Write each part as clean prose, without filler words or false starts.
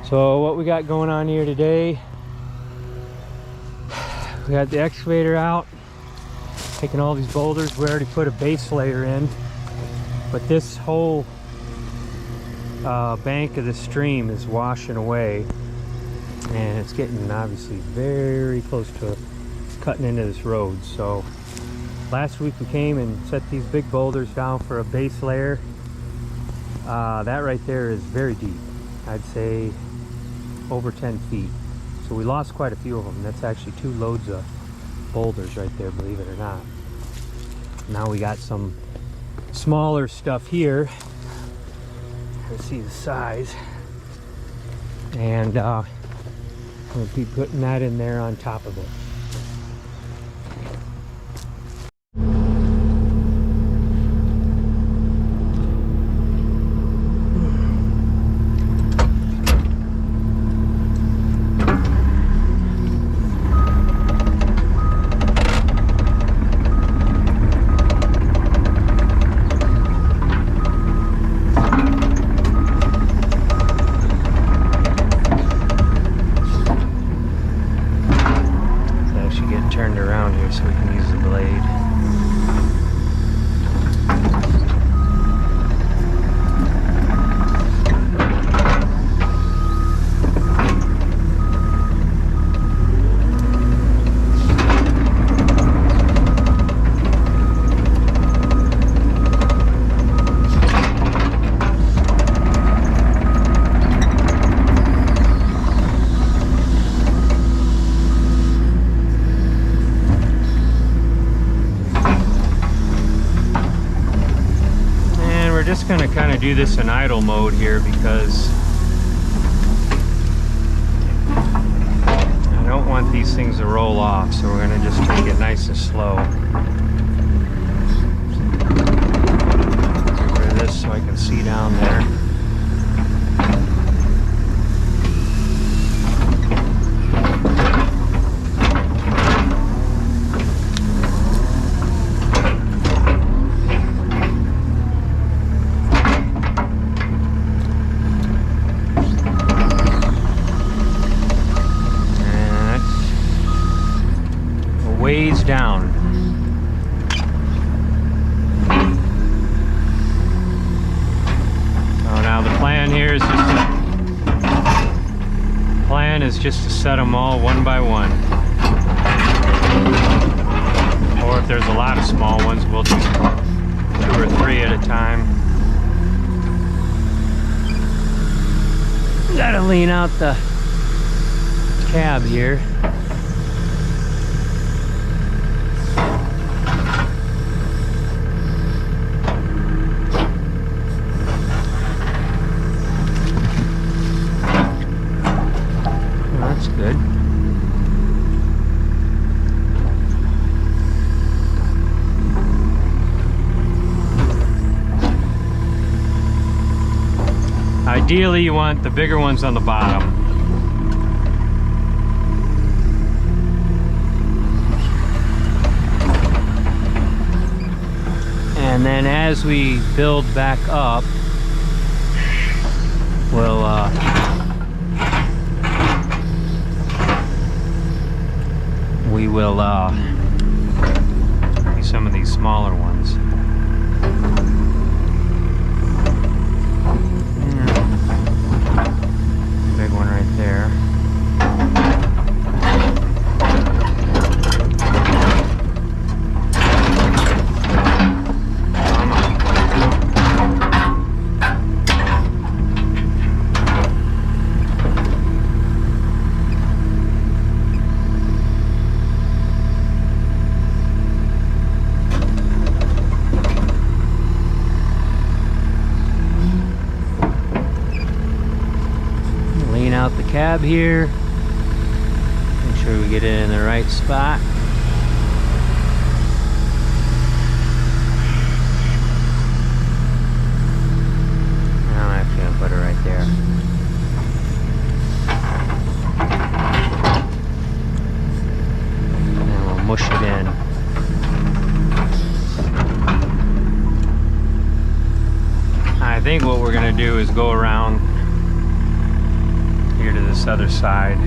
So what we got going on here today, we got the excavator out, taking all these boulders. We already put a base layer in, but this whole bank of the stream is washing away, and it's getting obviously very close to cutting into this road. So last week we came and set these big boulders down for a base layer. That right there is very deep. I'd say over 10 feet. So we lost quite a few of them. That's actually 2 loads of boulders right there, believe it or not. Now we got some smaller stuff here. You see the size. And we'll be putting that in there on top of it. Turned around here so we can use the blade. Just gonna kind of do this in idle mode here because I don't want these things to roll off, so we're gonna just take it nice and slow. Get rid of this so I can see down there. Ways down. So now the plan here is just to set them all one by one. Or if there's a lot of small ones, we'll do 2 or 3 at a time. Gotta lean out the cab here. Good. Ideally, you want the bigger ones on the bottom. And then as we build back up, we'll we will do some of these smaller ones. Big one right there. Out the cab here, make sure we get it in the right spot. I'm actually gonna put it right there. And we'll mush it in. I think what we're gonna do is go around here to this other side.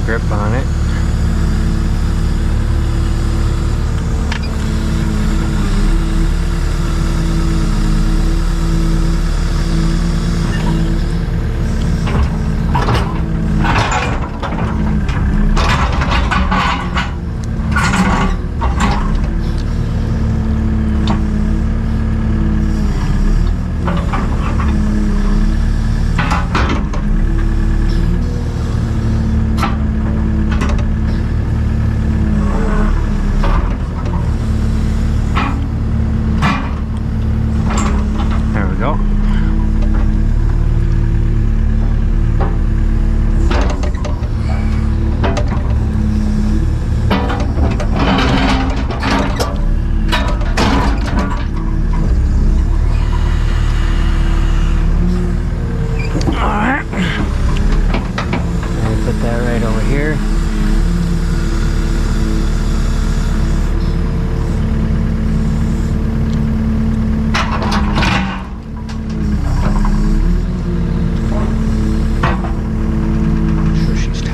Grip on it.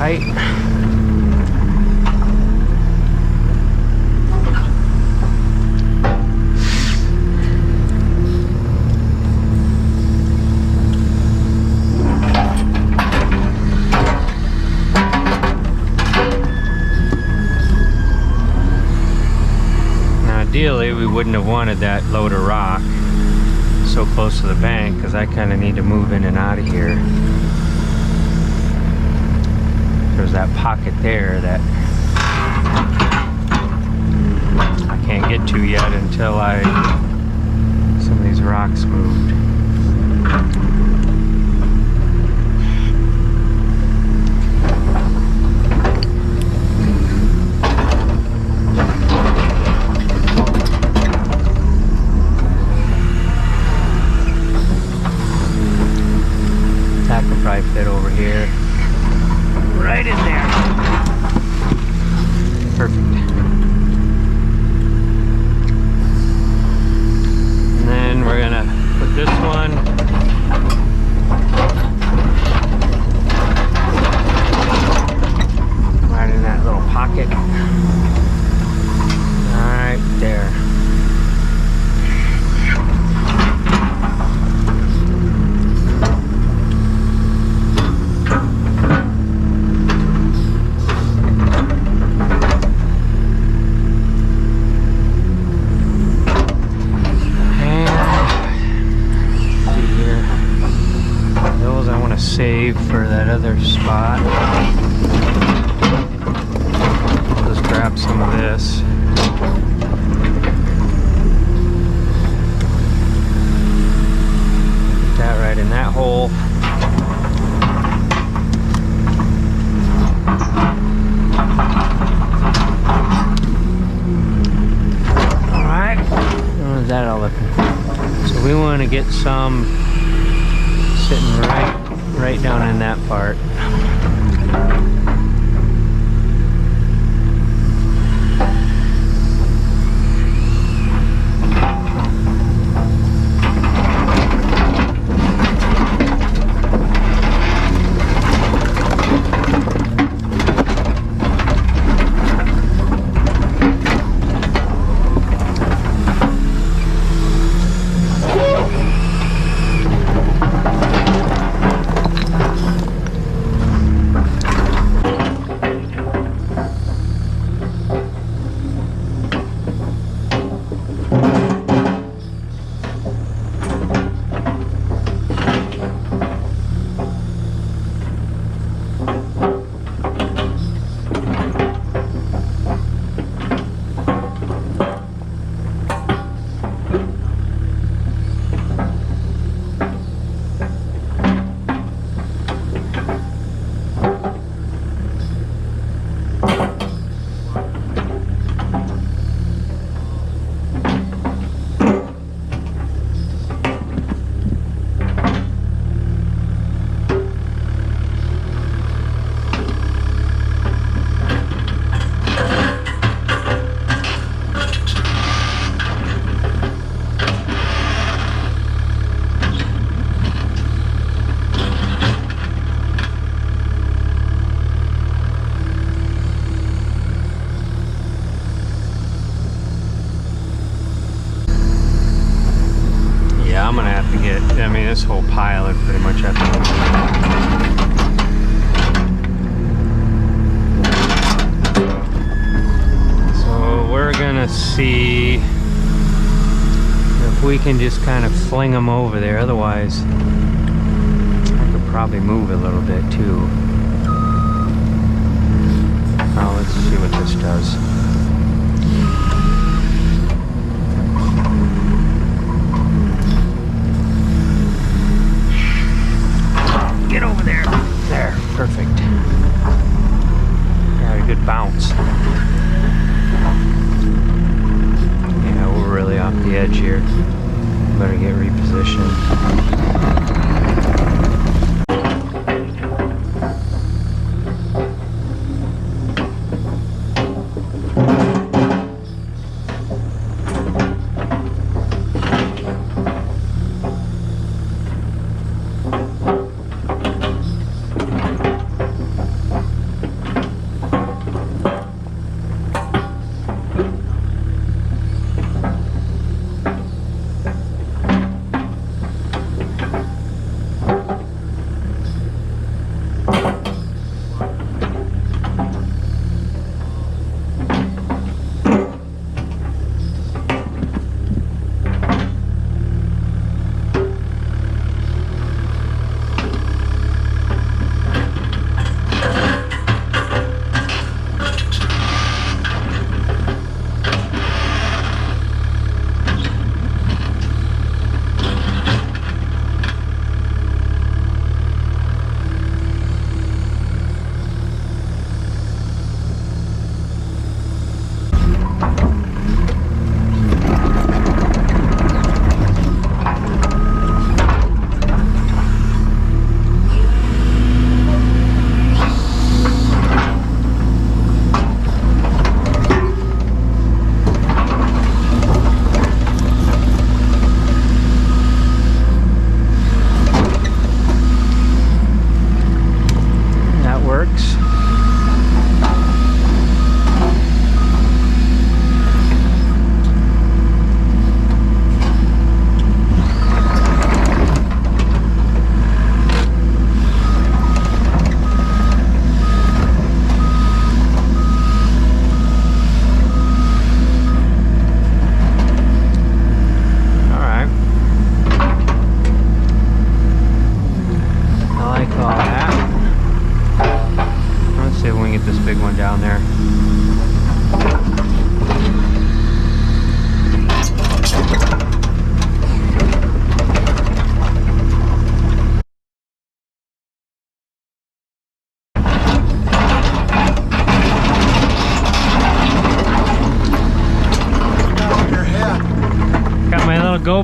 Tight. Now ideally we wouldn't have wanted that load of rock so close to the bank, because I kind of need to move in and out of here. There's that pocket there that I can't get to yet until some of these rocks moved. That could probably fit over here. Right in there. Perfect. And then we're gonna put this one right in that little pocket. Right there. save for that other spot. I'll just grab some of this. Put that right in that hole. Alright, how's that all looking? So we want to get some sitting right down in that part. I'm gonna have to get, I mean, this whole pile I pretty much have to. So we're gonna see if we can just kind of fling them over there. Otherwise, I could probably move a little bit too. Now let's see what this does. Get over there. There, perfect. Got a good bounce. Yeah, we're really off the edge here. Better get repositioned.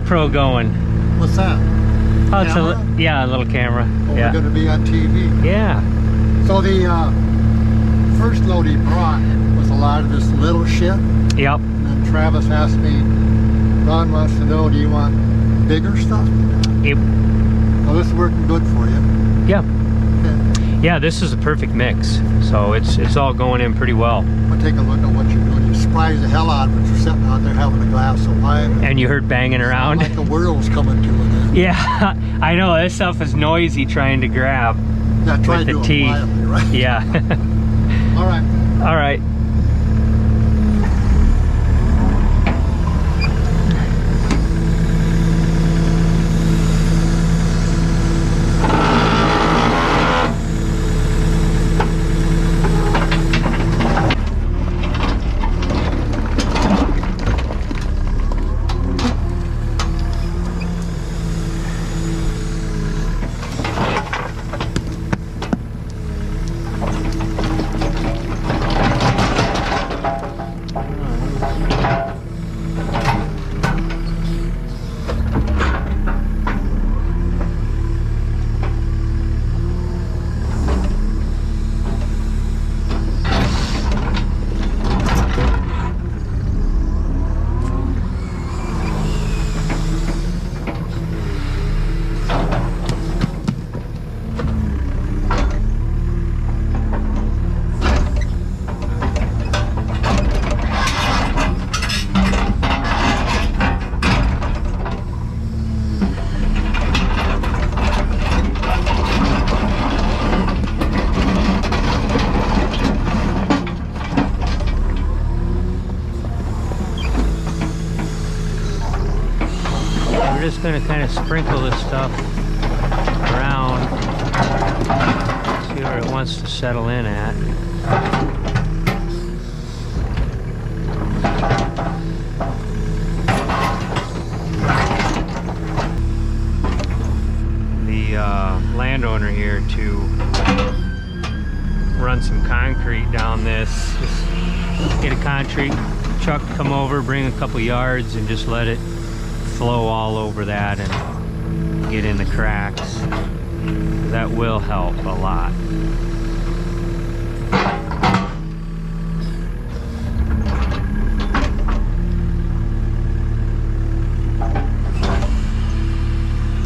GoPro going? What's that? Oh, it's Camera? yeah, a little camera. Oh, Yeah. we're going to be on TV. Yeah. So the first load he brought was a lot of this little shit. Yep. And then Travis asked me, Ron wants to know, do you want bigger stuff? Yep. Well, this is working good for you. Yeah. Okay. Yeah, this is a perfect mix. So it's all going in pretty well. We'll take a look at what you're doing. You surprise the hell out of it. You're sitting out there having a glass of wine. And you heard banging around. Like the world's coming to an end. Yeah, I know. This stuff is noisy trying to grab Yeah, try with to the do it tea. quietly, right? Yeah. All right. All right. We're just going to kind of sprinkle this stuff around, see where it wants to settle in at. The landowner here to run some concrete down this, just get a concrete truck to come over, bring a couple yards and just let it flow all over that and get in the cracks. That will help a lot.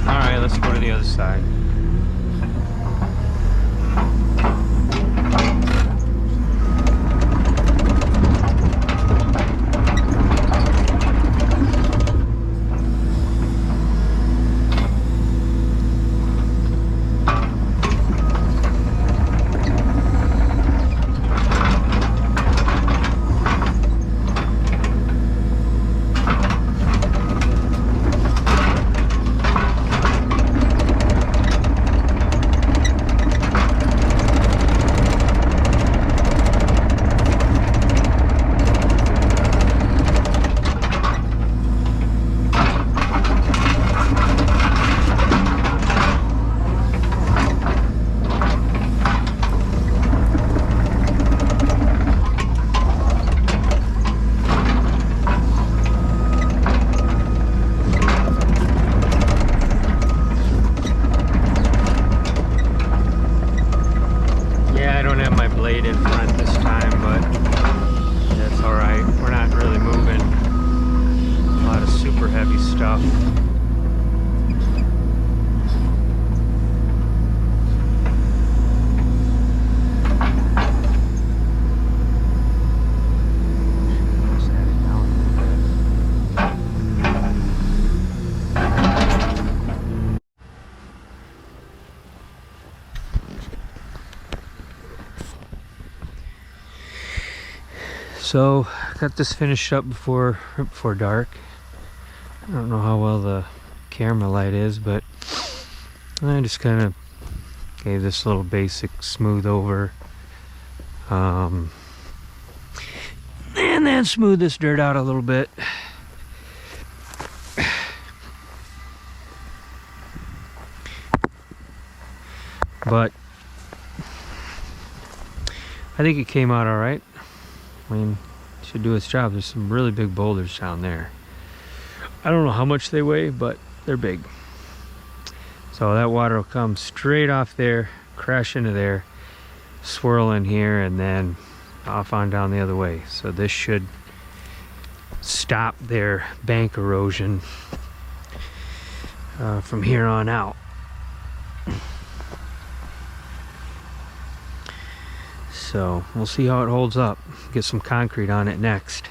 All right, let's go to the other side. In front this time, but that's all right. We're not really moving a lot of super heavy stuff. So got this finished up right before dark. I don't know how well the camera light is, but I just kind of gave this little basic smooth over, and then smooth this dirt out a little bit. But I think it came out all right. I mean, it should do its job. There's some really big boulders down there. I don't know how much they weigh, but they're big. So that water will come straight off there, crash into there, swirl in here, and then off on down the other way. So this should stop their bank erosion from here on out. So we'll see how it holds up. Get some concrete on it next.